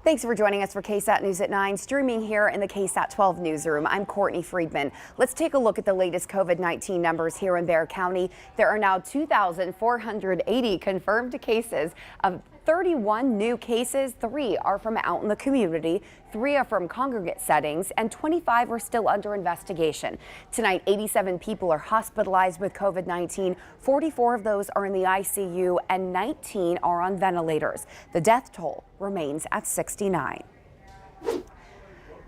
Thanks for joining us for KSAT News at 9. Streaming here in the KSAT 12 newsroom, I'm Courtney Friedman. Let's take a look at the latest COVID-19 numbers here in Bexar County. There are now 2,480 confirmed cases. Of 31 new cases, 3 are from out in the community, 3 are from congregate settings, and 25 are still under investigation. Tonight, 87 people are hospitalized with COVID-19. 44 of those are in the ICU and 19 are on ventilators. The death toll remains at 69.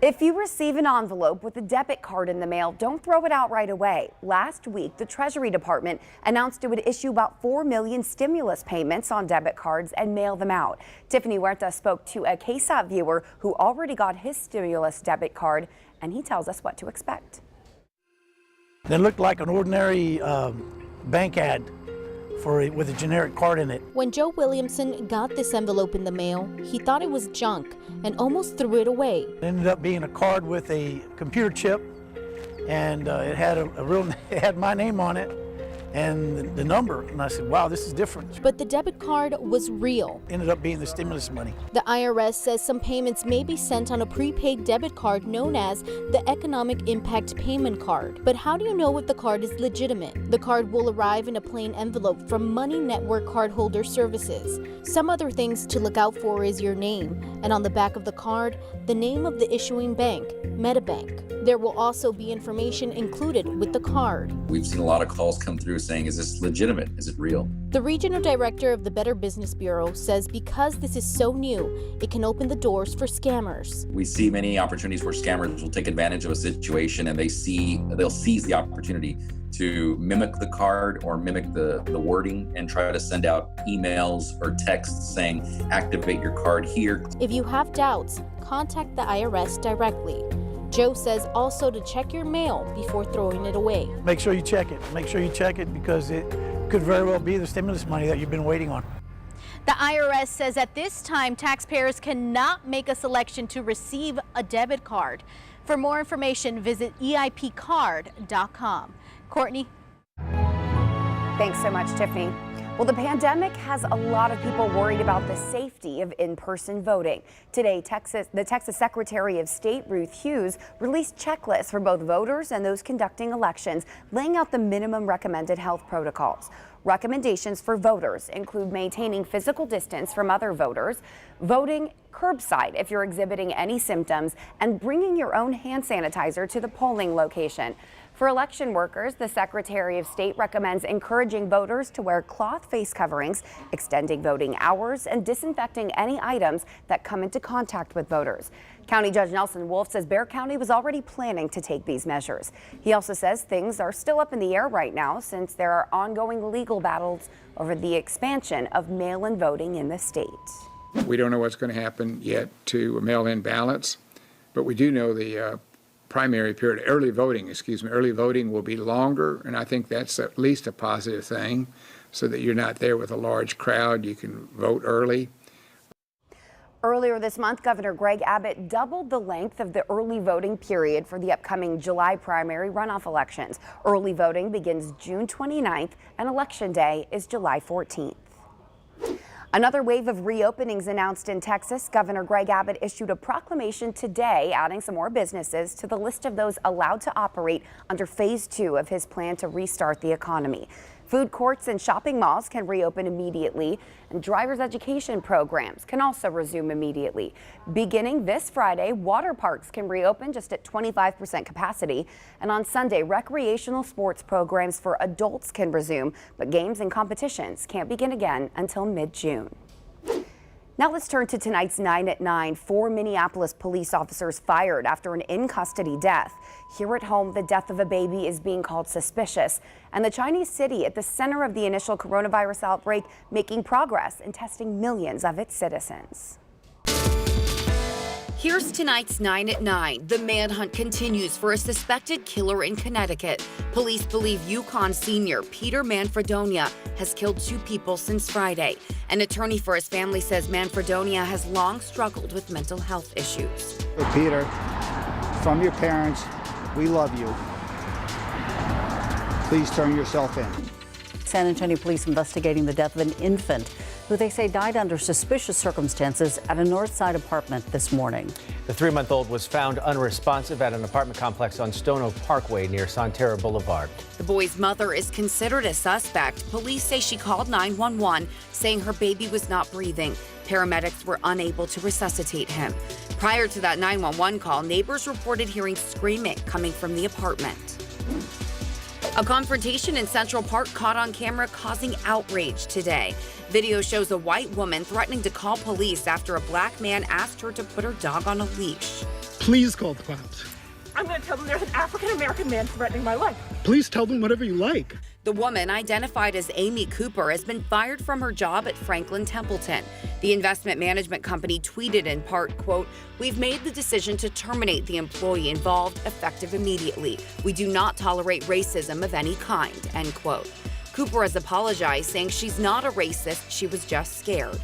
If you receive an envelope with a debit card in the mail, don't throw it out right away. Last week, the Treasury Department announced it would issue about 4 million stimulus payments on debit cards and mail them out. Tiffany Huerta spoke to a KSAT viewer who already got his stimulus debit card, and he tells us what to expect. They looked like an ordinary bank ad with a generic card in it. When Joe Williamson got this envelope in the mail, he thought it was junk and almost threw it away. It ended up being a card with a computer chip, and it had it had my name on it and the number, and I said, wow, this is different. But the debit card was real. Ended up being the stimulus money. The IRS says some payments may be sent on a prepaid debit card known as the Economic Impact Payment Card. But how do you know if the card is legitimate? The card will arrive in a plain envelope from Money Network Cardholder Services. Some other things to look out for is your name, and on the back of the card, the name of the issuing bank, MetaBank. There will also be information included with the card. We've seen a lot of calls come through saying, is this legitimate? Is it real? The regional director of the Better Business Bureau says because this is so new, it can open the doors for scammers. We see many opportunities where scammers will take advantage of a situation and they'll seize the opportunity to mimic the card or mimic the wording and try to send out emails or texts saying, activate your card here. If you have doubts, contact the IRS directly. Joe says also to check your mail before throwing it away. Make sure you check it. Make sure you check it because it could very well be the stimulus money that you've been waiting on. The IRS says at this time, taxpayers cannot make a selection to receive a debit card. For more information, visit EIPcard.com. Courtney. Thanks so much, Tiffany. Well, the pandemic has a lot of people worried about the safety of in-person voting. Today, the Texas Secretary of State, Ruth Hughes, released checklists for both voters and those conducting elections, laying out the minimum recommended health protocols. Recommendations for voters include maintaining physical distance from other voters, voting curbside if you're exhibiting any symptoms, and bringing your own hand sanitizer to the polling location. For election workers, the Secretary of State recommends encouraging voters to wear cloth face coverings, extending voting hours, and disinfecting any items that come into contact with voters. County Judge Nelson Wolf says Bexar County was already planning to take these measures. He also says things are still up in the air right now since there are ongoing legal battles over the expansion of mail-in voting in the state. We don't know what's going to happen yet to mail-in ballots, but we do know the primary period, early voting will be longer, and I think that's at least a positive thing, so that you're not there with a large crowd. You can vote early. Earlier this month, Governor Greg Abbott doubled the length of the early voting period for the upcoming July primary runoff elections. Early voting begins June 29th, and Election Day is July 14th. Another wave of reopenings announced in Texas. Governor Greg Abbott issued a proclamation today adding some more businesses to the list of those allowed to operate under phase 2 of his plan to restart the economy. Food courts and shopping malls can reopen immediately, and driver's education programs can also resume immediately. Beginning this Friday, water parks can reopen just at 25% capacity, and on Sunday, recreational sports programs for adults can resume, but games and competitions can't begin again until mid-June. Now let's turn to tonight's 9 at 9. 4 Minneapolis police officers fired after an in-custody death. Here at home, the death of a baby is being called suspicious, and the Chinese city at the center of the initial coronavirus outbreak making progress in testing millions of its citizens. Here's tonight's 9 at 9. The manhunt continues for a suspected killer in Connecticut. Police believe Yukon senior Peter Manfredonia has killed 2 people since Friday. An attorney for his family says Manfredonia has long struggled with mental health issues. Hey, Peter, from your parents, we love you. Please turn yourself in. San Antonio police investigating the death of an infant who they say died under suspicious circumstances at a Northside apartment this morning. The 3-month-old was found unresponsive at an apartment complex on Stone Oak Parkway near Sonterra Boulevard. The boy's mother is considered a suspect. Police say she called 911, saying her baby was not breathing. Paramedics were unable to resuscitate him. Prior to that 911 call, neighbors reported hearing screaming coming from the apartment. A confrontation in Central Park caught on camera causing outrage today. Video shows a white woman threatening to call police after a black man asked her to put her dog on a leash. Please call the cops. I'm going to tell them there's an African-American man threatening my life. Please tell them whatever you like. The woman, identified as Amy Cooper, has been fired from her job at Franklin Templeton. The investment management company tweeted in part, quote, "We've made the decision to terminate the employee involved effective immediately. We do not tolerate racism of any kind," end quote. Cooper has apologized, saying she's not a racist, she was just scared.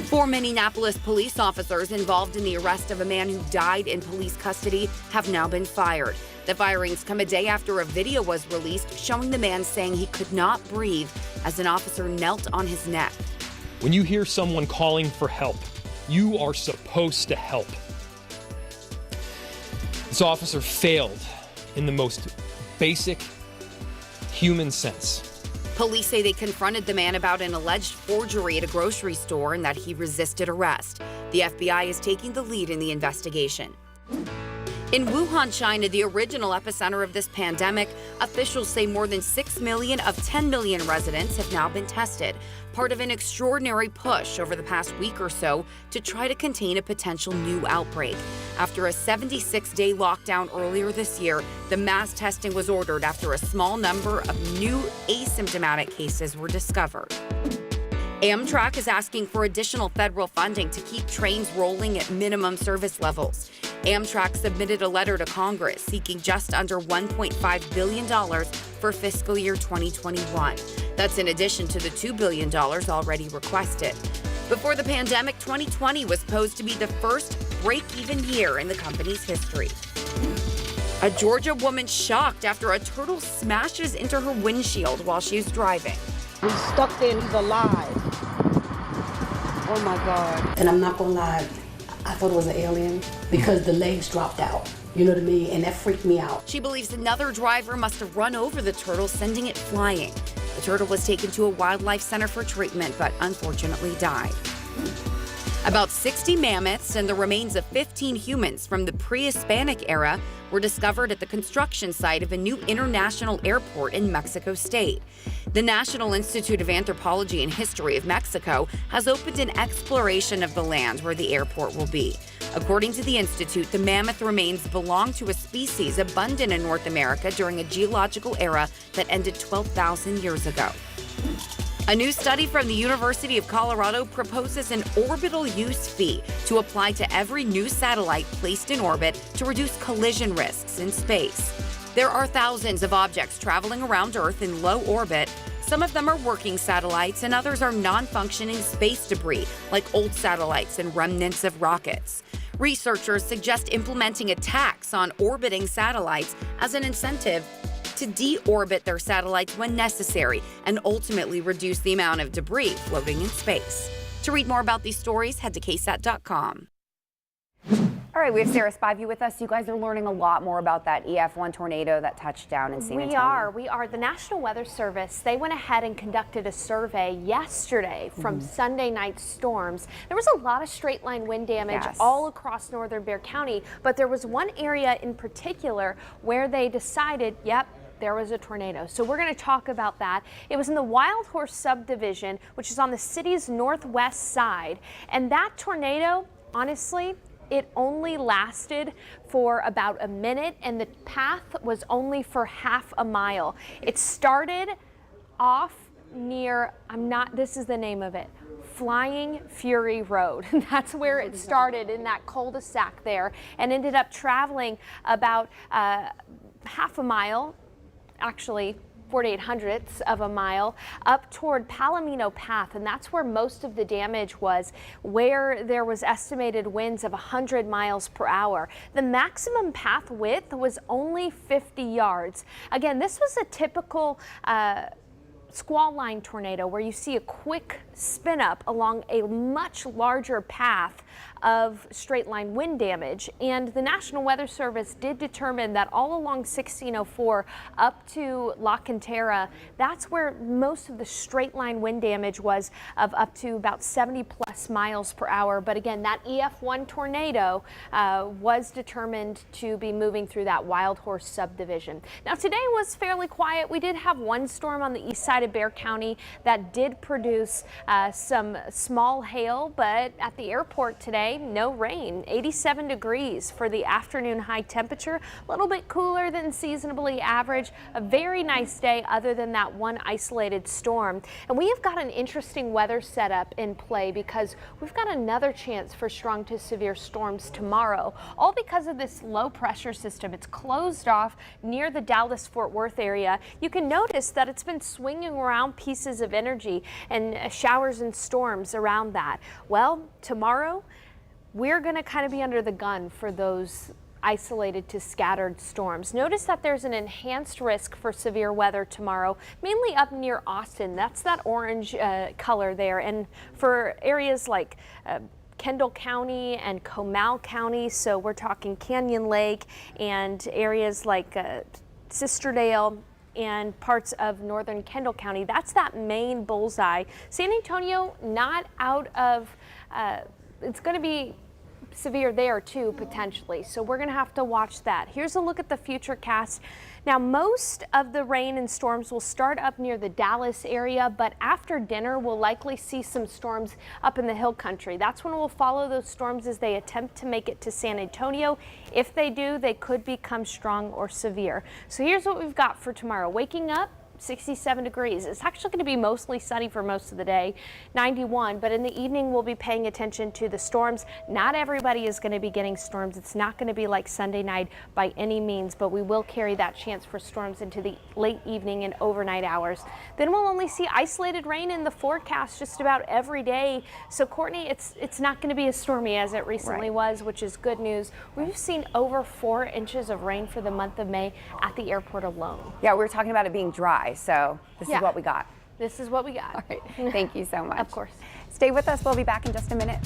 4 Minneapolis police officers involved in the arrest of a man who died in police custody have now been fired. The firings come a day after a video was released showing the man saying he could not breathe as an officer knelt on his neck. When you hear someone calling for help, you are supposed to help. This officer failed in the most basic human sense. Police say they confronted the man about an alleged forgery at a grocery store and that he resisted arrest. The FBI is taking the lead in the investigation. In Wuhan, China, the original epicenter of this pandemic, officials say more than 6 million of 10 million residents have now been tested, part of an extraordinary push over the past week or so to try to contain a potential new outbreak. After a 76-day lockdown earlier this year, the mass testing was ordered after a small number of new asymptomatic cases were discovered. AMTRAK is asking for additional federal funding to keep trains rolling at minimum service levels. AMTRAK submitted a letter to Congress seeking just under $1.5 billion for fiscal year 2021. That's in addition to the $2 billion already requested. Before the pandemic, 2020 was posed to be the first break-even year in the company's history. A Georgia woman shocked after a turtle smashes into her windshield while she was driving. He's stuck there and he's alive. Oh my God. And I'm not gonna lie, I thought it was an alien because the legs dropped out. You know what I mean? And that freaked me out. She believes another driver must have run over the turtle, sending it flying. The turtle was taken to a wildlife center for treatment, but unfortunately died. About 60 mammoths and the remains of 15 humans from the pre-Hispanic era were discovered at the construction site of a new international airport in Mexico State. The National Institute of Anthropology and History of Mexico has opened an exploration of the land where the airport will be. According to the institute, the mammoth remains belong to a species abundant in North America during a geological era that ended 12,000 years ago. A new study from the University of Colorado proposes an orbital use fee to apply to every new satellite placed in orbit to reduce collision risks in space. There are thousands of objects traveling around Earth in low orbit. Some of them are working satellites and others are non-functioning space debris, like old satellites and remnants of rockets. Researchers suggest implementing a tax on orbiting satellites as an incentive to deorbit their satellites when necessary and ultimately reduce the amount of debris floating in space. To read more about these stories, head to KSAT.com. All right, we have Sarah Spivey with us. You guys are learning a lot more about that EF1 tornado that touched down in San Antonio. We are. The National Weather Service, they went ahead and conducted a survey yesterday from Sunday night storms. There was a lot of straight line wind damage all across northern Bexar County, but there was one area in particular where they decided, yep, there was a tornado. So we're going to talk about that. It was in the Wild Horse subdivision, which is on the city's northwest side. And that tornado, honestly, it only lasted for about a minute and the path was only for half a mile. It started off near, this is the name of it, Flying Fury Road. That's where it started, in that cul-de-sac there, and ended up traveling about half a mile, actually 48/100ths of a mile up toward Palomino Path, and that's where most of the damage was, where there was estimated winds of 100 miles per hour. The maximum path width was only 50 yards. Again, this was a typical squall line tornado where you see a quick spin up along a much larger path of straight line wind damage. And the National Weather Service did determine that all along 1604 up to La Cantera, that's where most of the straight line wind damage was, of up to about 70 plus miles per hour. But again, that EF1 tornado was determined to be moving through that Wild Horse subdivision. Now today was fairly quiet. We did have one storm on the east side of Bexar County that did produce some small hail, but at the airport today, no rain. 87 degrees for the afternoon high temperature, a little bit cooler than seasonably average. A very nice day other than that one isolated storm. And we have got an interesting weather setup in play because we've got another chance for strong to severe storms tomorrow, all because of this low pressure system. It's closed off near the Dallas-Fort Worth area. You can notice that it's been swinging around pieces of energy and showers and storms around that. Well, tomorrow we're going to kind of be under the gun for those isolated to scattered storms. Notice that there's an enhanced risk for severe weather tomorrow, mainly up near Austin. That's that orange color there. And for areas like Kendall County and Comal County, so we're talking Canyon Lake and areas like Sisterdale and parts of northern Kendall County. That's that main bullseye. San Antonio, not out of, it's going to be severe there too, potentially. So we're going to have to watch that. Here's a look at the futurecast. Now, most of the rain and storms will start up near the Dallas area, but after dinner, we'll likely see some storms up in the hill country. That's when we'll follow those storms as they attempt to make it to San Antonio. If they do, they could become strong or severe. So here's what we've got for tomorrow. Waking up, 67 degrees. It's actually going to be mostly sunny for most of the day, 91, but in the evening we'll be paying attention to the storms. Not everybody is going to be getting storms. It's not going to be like Sunday night by any means, but we will carry that chance for storms into the late evening and overnight hours. Then we'll only see isolated rain in the forecast just about every day. So Courtney, it's not going to be as stormy as it recently was, which is good news. We've seen over 4 inches of rain for the month of May at the airport alone. Yeah, we were talking about it being dry. So this is what we got. This is what we got. All right. Thank you so much. Of course. Stay with us. We'll be back in just a minute.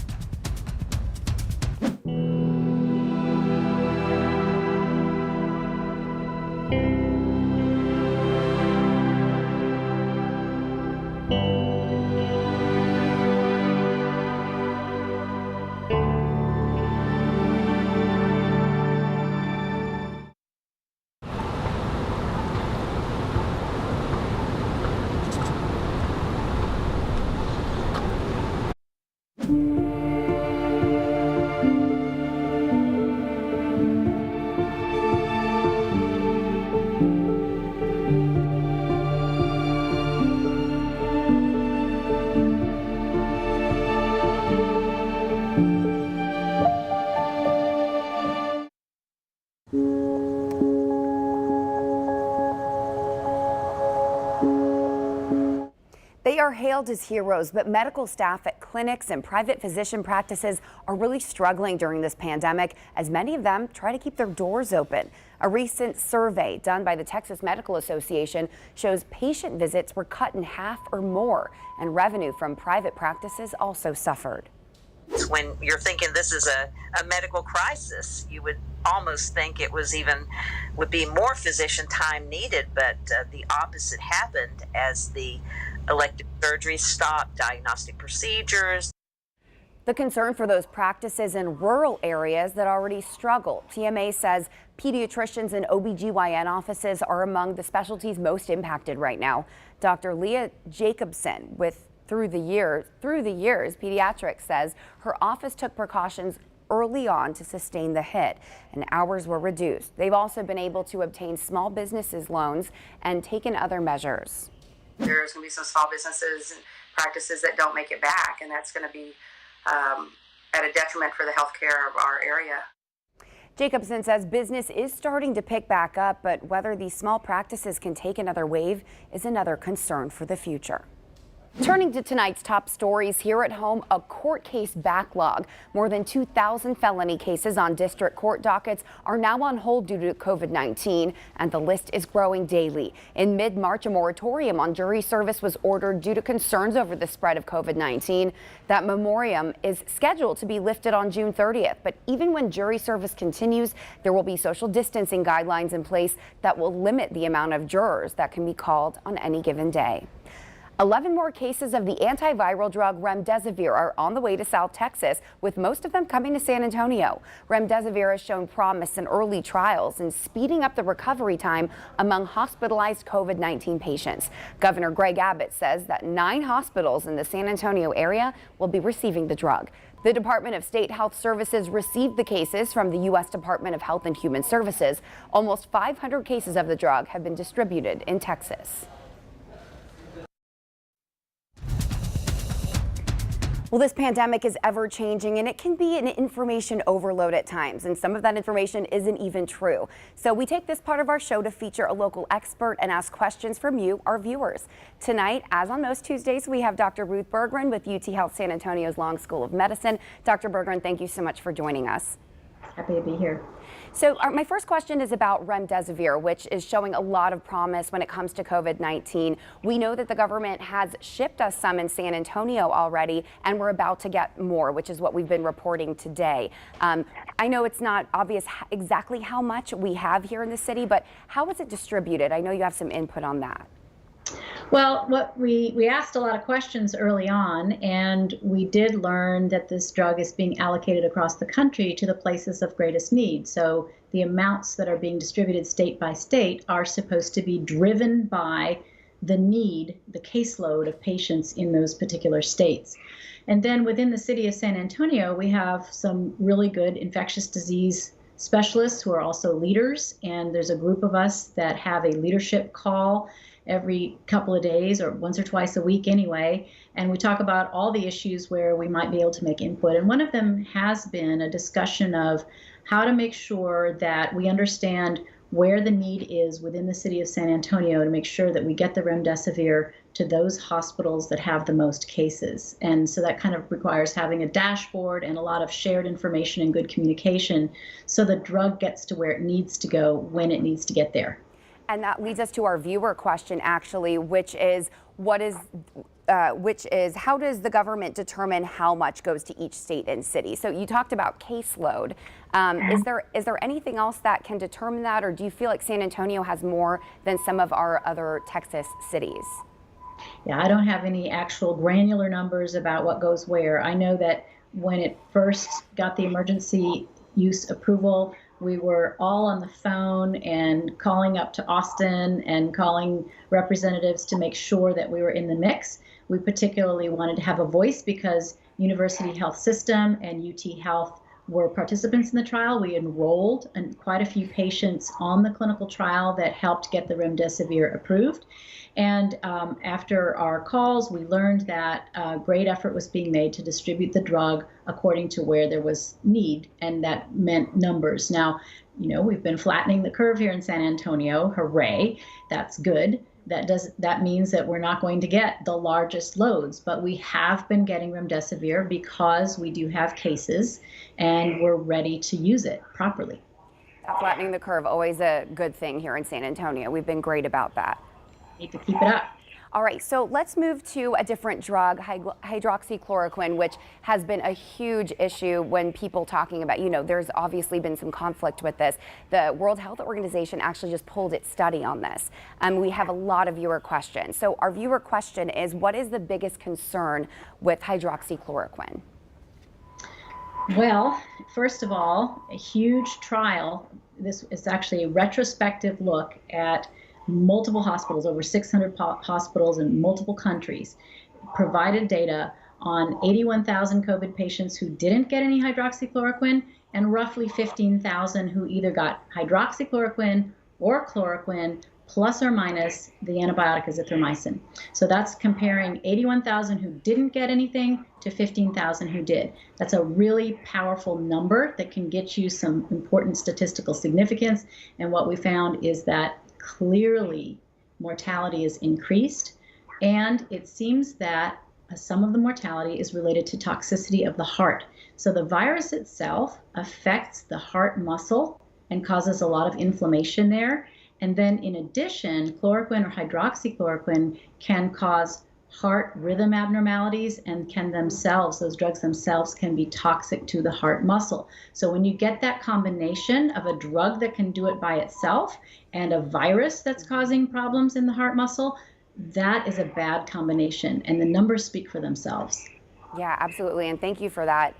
They are hailed as heroes, but medical staff at clinics and private physician practices are really struggling during this pandemic, as many of them try to keep their doors open. A recent survey done by the Texas Medical Association shows patient visits were cut in half or more, and revenue from private practices also suffered. When you're thinking this is a medical crisis, you would almost think it would be more physician time needed, but the opposite happened as the elective surgeries stopped, diagnostic procedures. The concern for those practices in rural areas that already struggle. TMA says pediatricians and OBGYN offices are among the specialties most impacted right now. Dr. Leah Jacobson with Through the Years Pediatrics says her office took precautions early on to sustain the hit, and hours were reduced. They've also been able to obtain small businesses loans and taken other measures. There's going to be some small businesses and practices that don't make it back, and that's going to be at a detriment for the healthcare of our area. Jacobson says business is starting to pick back up, but whether these small practices can take another wave is another concern for the future. Turning to tonight's top stories here at home, a court case backlog. More than 2,000 felony cases on district court dockets are now on hold due to COVID-19, and the list is growing daily. In mid-March, a moratorium on jury service was ordered due to concerns over the spread of COVID-19. That moratorium is scheduled to be lifted on June 30th, but even when jury service continues, there will be social distancing guidelines in place that will limit the amount of jurors that can be called on any given day. 11 more cases of the antiviral drug remdesivir are on the way to South Texas, with most of them coming to San Antonio. Remdesivir has shown promise in early trials in speeding up the recovery time among hospitalized COVID-19 patients. Governor Greg Abbott says that 9 hospitals in the San Antonio area will be receiving the drug. The Department of State Health Services received the cases from the U.S. Department of Health and Human Services. Almost 500 cases of the drug have been distributed in Texas. Well, this pandemic is ever changing, and it can be an information overload at times, and some of that information isn't even true. So we take this part of our show to feature a local expert and ask questions from you, our viewers. Tonight, as on most Tuesdays, we have Dr. Ruth Berggren with UT Health San Antonio's Long School of Medicine. Dr. Berggren, thank you so much for joining us. Happy to be here. So my first question is about remdesivir, which is showing a lot of promise when it comes to COVID-19. We know that the government has shipped us some in San Antonio already, and we're about to get more, which is what we've been reporting today. I know it's not obvious exactly how much we have here in the city, but how is it distributed? I know you have some input on that. Well, what we asked a lot of questions early on, and we did learn that this drug is being allocated across the country to the places of greatest need. So the amounts that are being distributed state by state are supposed to be driven by the need, the caseload of patients in those particular states. And then within the city of San Antonio, we have some really good infectious disease specialists who are also leaders, and there's a group of us that have a leadership call every couple of days or once or twice a week anyway, and we talk about all the issues where we might be able to make input. And one of them has been a discussion of how to make sure that we understand where the need is within the city of San Antonio to make sure that we get the remdesivir to those hospitals that have the most cases. And so that kind of requires having a dashboard and a lot of shared information and good communication so the drug gets to where it needs to go when it needs to get there. And that leads us to our viewer question, actually, which is how does the government determine how much goes to each state and city? So you talked about caseload. Is there anything else that can determine that, or do you feel like San Antonio has more than some of our other Texas cities? Yeah, I don't have any actual granular numbers about what goes where. I know that when it first got the emergency use approval, we were all on the phone and calling up to Austin and calling representatives to make sure that we were in the mix. We particularly wanted to have a voice because University Health System and UT Health were participants in the trial. We enrolled quite a few patients on the clinical trial that helped get the remdesivir approved. And after our calls, we learned that a great effort was being made to distribute the drug according to where there was need, and that meant numbers. Now, you know, we've been flattening the curve here in San Antonio. Hooray, that's good. That means that we're not going to get the largest loads, but we have been getting remdesivir because we do have cases, and we're ready to use it properly. Flattening the curve, always a good thing here in San Antonio. We've been great about that. Need to keep it up. All right, so let's move to a different drug, hydroxychloroquine, which has been a huge issue when people talking about, you know, there's obviously been some conflict with this. The World Health Organization actually just pulled its study on this. We have a lot of viewer questions. So our viewer question is, what is the biggest concern with hydroxychloroquine? Well, first of all, a huge trial. This is actually a retrospective look at multiple hospitals, over 600 hospitals in multiple countries, provided data on 81,000 COVID patients who didn't get any hydroxychloroquine and roughly 15,000 who either got hydroxychloroquine or chloroquine plus or minus the antibiotic azithromycin. So that's comparing 81,000 who didn't get anything to 15,000 who did. That's a really powerful number that can get you some important statistical significance. And what we found is that clearly mortality is increased, and it seems that some of the mortality is related to toxicity of the heart. So the virus itself affects the heart muscle and causes a lot of inflammation there. And then in addition, chloroquine or hydroxychloroquine can cause heart rhythm abnormalities and can themselves, those drugs themselves can be toxic to the heart muscle. So when you get that combination of a drug that can do it by itself and a virus that's causing problems in the heart muscle, that is a bad combination, and the numbers speak for themselves. Yeah, absolutely. And thank you for that,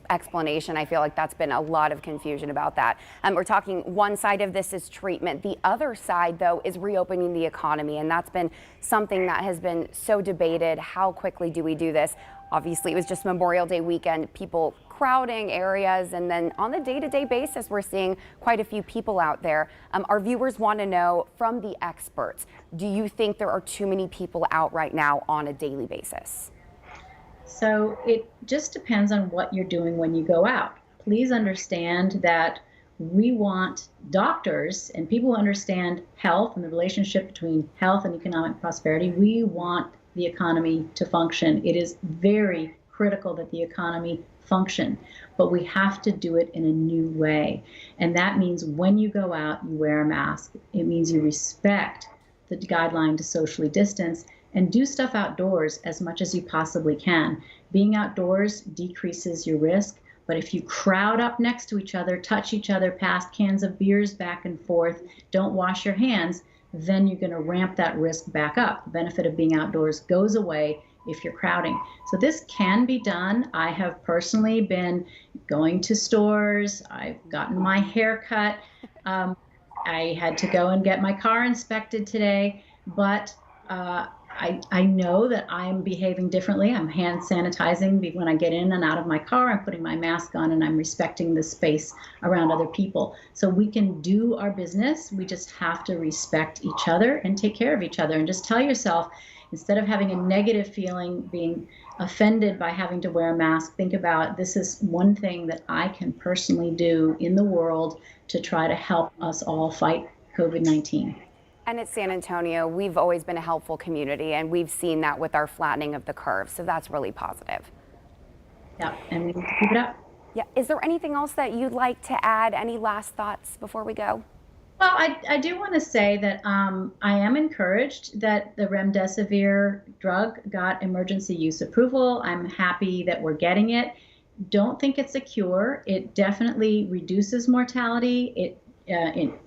explanation. I feel like that's been a lot of confusion about that. We're talking one side of this is treatment. The other side, though, is reopening the economy. And that's been something that has been so debated. How quickly do we do this? Obviously, it was just Memorial Day weekend, people crowding areas. And then on the day-to-day basis, we're seeing quite a few people out there. Our viewers want to know from the experts, do you think there are too many people out right now on a daily basis? So it just depends on what you're doing when you go out. Please understand that we want doctors and people who understand health and the relationship between health and economic prosperity. We want the economy to function. It is very critical that the economy function, but we have to do it in a new way. And that means when you go out, you wear a mask. It means you respect the guideline to socially distance and do stuff outdoors as much as you possibly can. Being outdoors decreases your risk, but if you crowd up next to each other, touch each other, pass cans of beers back and forth, don't wash your hands, then you're going to ramp that risk back up. The benefit of being outdoors goes away if you're crowding. So this can be done. I have personally been going to stores. I've gotten my hair cut. I had to go and get my car inspected today, but I know that I'm behaving differently. I'm hand sanitizing when I get in and out of my car. I'm putting my mask on and I'm respecting the space around other people. So we can do our business. We just have to respect each other and take care of each other. And just tell yourself, instead of having a negative feeling, being offended by having to wear a mask, think about this is one thing that I can personally do in the world to try to help us all fight COVID-19. And at San Antonio, we've always been a helpful community, and we've seen that with our flattening of the curve. So that's really positive. Yeah, and we need to keep it up. Yeah. Is there anything else that you'd like to add? Any last thoughts before we go? Well, I do want to say that I am encouraged that the remdesivir drug got emergency use approval. I'm happy that we're getting it. Don't think it's a cure. It definitely reduces mortality. It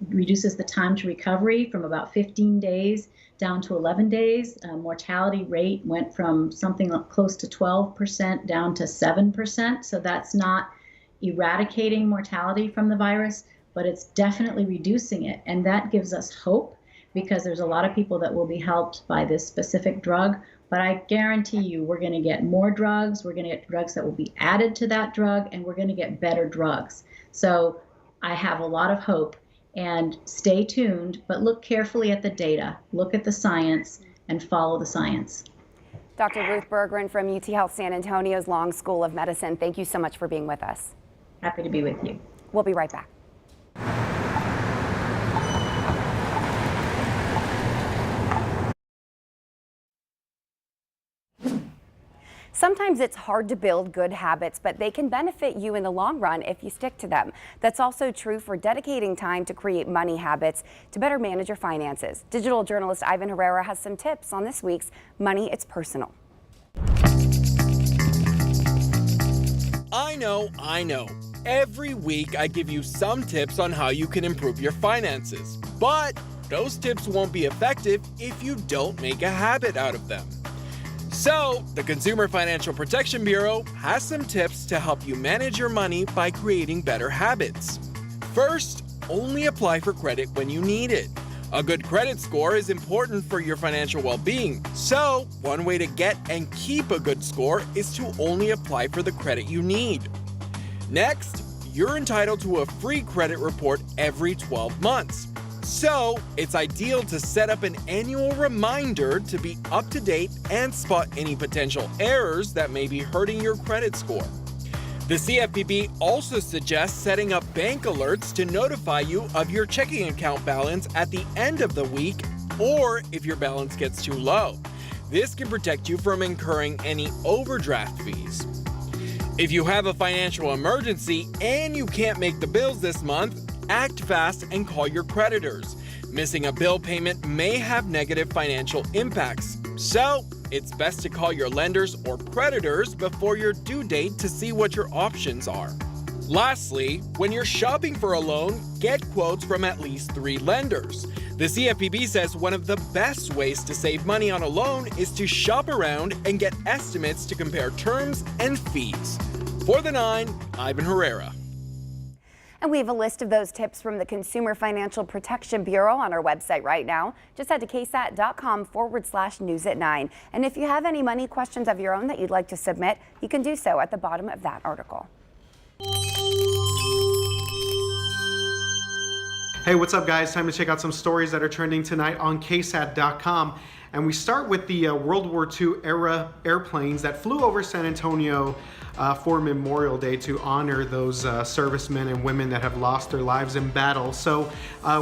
reduces the time to recovery from about 15 days down to 11 days. Mortality rate went from something close to 12% down to 7%. So that's not eradicating mortality from the virus, but it's definitely reducing it. And that gives us hope because there's a lot of people that will be helped by this specific drug. But I guarantee you we're going to get more drugs. We're going to get drugs that will be added to that drug, and we're going to get better drugs. So I have a lot of hope, and stay tuned, but look carefully at the data, look at the science, and follow the science. Dr. Ruth Berggren from UT Health San Antonio's Long School of Medicine, thank you so much for being with us. Happy to be with you. We'll be right back. Sometimes it's hard to build good habits, but they can benefit you in the long run if you stick to them. That's also true for dedicating time to create money habits to better manage your finances. Digital journalist Ivan Herrera has some tips on this week's Money It's Personal. I know. Every week I give you some tips on how you can improve your finances, but those tips won't be effective if you don't make a habit out of them. So, the Consumer Financial Protection Bureau has some tips to help you manage your money by creating better habits. First, only apply for credit when you need it. A good credit score is important for your financial well-being, so one way to get and keep a good score is to only apply for the credit you need. Next, you're entitled to a free credit report every 12 months. So, it's ideal to set up an annual reminder to be up to date and spot any potential errors that may be hurting your credit score. The CFPB also suggests setting up bank alerts to notify you of your checking account balance at the end of the week or if your balance gets too low. This can protect you from incurring any overdraft fees. If you have a financial emergency and you can't make the bills this month, act fast and call your creditors. Missing a bill payment may have negative financial impacts, so it's best to call your lenders or creditors before your due date to see what your options are. Lastly, when you're shopping for a loan, get quotes from at least 3 lenders. The CFPB says one of the best ways to save money on a loan is to shop around and get estimates to compare terms and fees. For The 9, Ivan Herrera. And we have a list of those tips from the Consumer Financial Protection Bureau on our website right now. Just head to ksat.com/news at 9. And if you have any money questions of your own that you'd like to submit, you can do so at the bottom of that article. Hey, what's up, guys? Time to check out some stories that are trending tonight on KSAT.com. And we start with the World War II era airplanes that flew over San Antonio for Memorial Day to honor those servicemen and women that have lost their lives in battle. So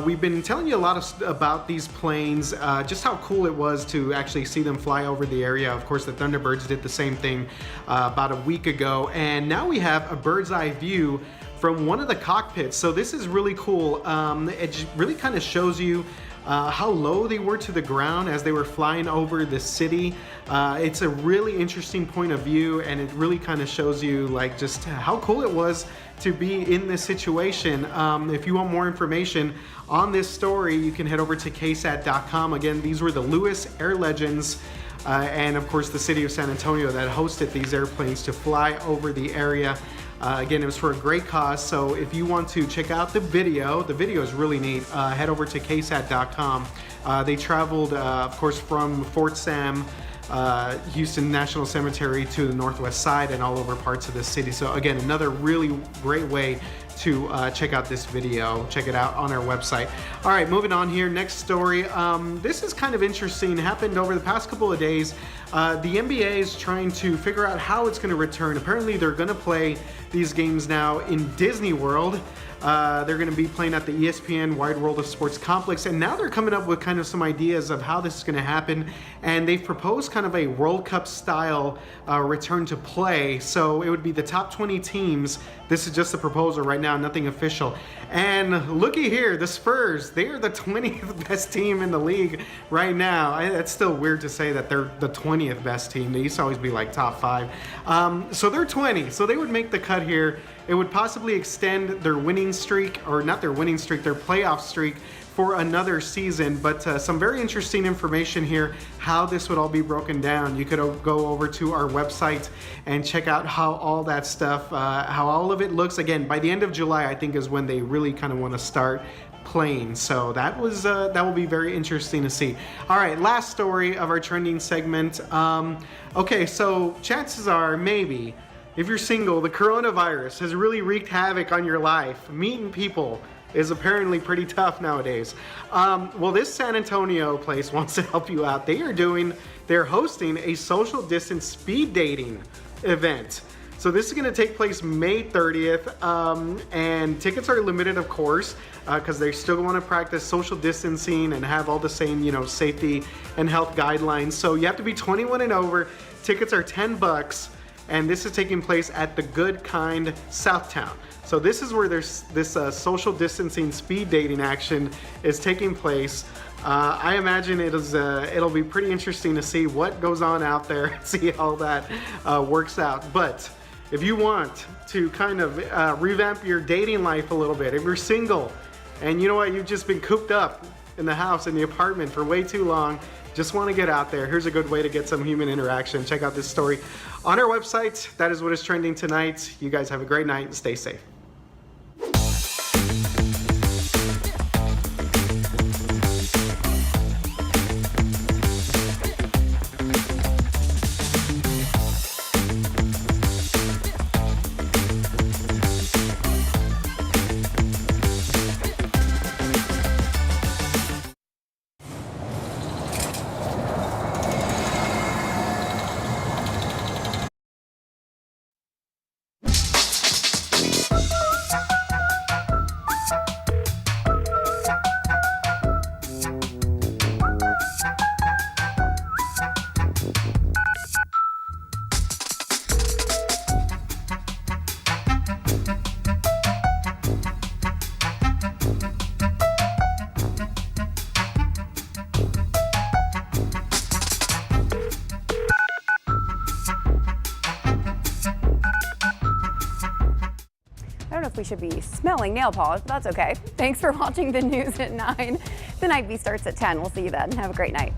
we've been telling you a lot about these planes, just how cool it was to actually see them fly over the area. Of course, the Thunderbirds did the same thing about a week ago. And now we have a bird's eye view from one of the cockpits. So this is really cool. It really kind of shows you how low they were to the ground as they were flying over the city. It's a really interesting point of view, and it really kind of shows you like just how cool it was to be in this situation. If you want more information on this story, you can head over to ksat.com. Again, these were the Lewis Air Legends and of course the city of San Antonio that hosted these airplanes to fly over the area. Again, it was for a great cause, so if you want to check out the video is really neat. Head over to ksat.com. They traveled, of course, from Fort Sam, Houston National Cemetery to the northwest side and all over parts of the city. So again, another really great way to check out this video. Check it out on our website. All right, moving on here. Next story. This is kind of interesting. It happened over the past couple of days. The NBA is trying to figure out how it's going to return. Apparently, they're going to play these games now in Disney World. They're going to be playing at the ESPN Wide World of Sports complex, and now they're coming up with kind of some ideas of how this is going to happen, and they've proposed kind of a World Cup style return to play. So it would be the top 20 teams. This is just a proposal right now, nothing official. And looky here, the Spurs, they are the 20th best team in the league right now. It's still weird to say that they're the 20th best team. They used to always be like top 5. So they're 20, so they would make the cut here. It would possibly extend their winning streak, or not their winning streak, their playoff streak for another season. But some very interesting information here, how this would all be broken down. You could go over to our website and check out how all that stuff, how all of it looks. Again, by the end of July, I think is when they really kind of want to start playing. So that will be very interesting to see. All right, last story of our trending segment. Okay, so chances are maybe, if you're single, the coronavirus has really wreaked havoc on your life. Meeting people is apparently pretty tough nowadays. Well, this San Antonio place wants to help you out. They're hosting a social distance speed dating event. So this is going to take place May 30th, and tickets are limited, of course, because they still want to practice social distancing and have all the same, safety and health guidelines. So you have to be 21 and over. Tickets are $10. And this is taking place at the Good Kind Southtown. So this is where there's this social distancing speed dating action is taking place. I imagine it'll be pretty interesting to see what goes on out there, see how that works out. But if you want to kind of revamp your dating life a little bit, if you're single and you know what, you've just been cooped up in the house, in the apartment for way too long, just want to get out there, here's a good way to get some human interaction. Check out this story on our website. That is what is trending tonight. You guys have a great night and stay safe. I don't know if we should be smelling nail polish, but that's okay. Thanks for watching the news at 9. The Night Bee starts at 10. We'll see you then. Have a great night.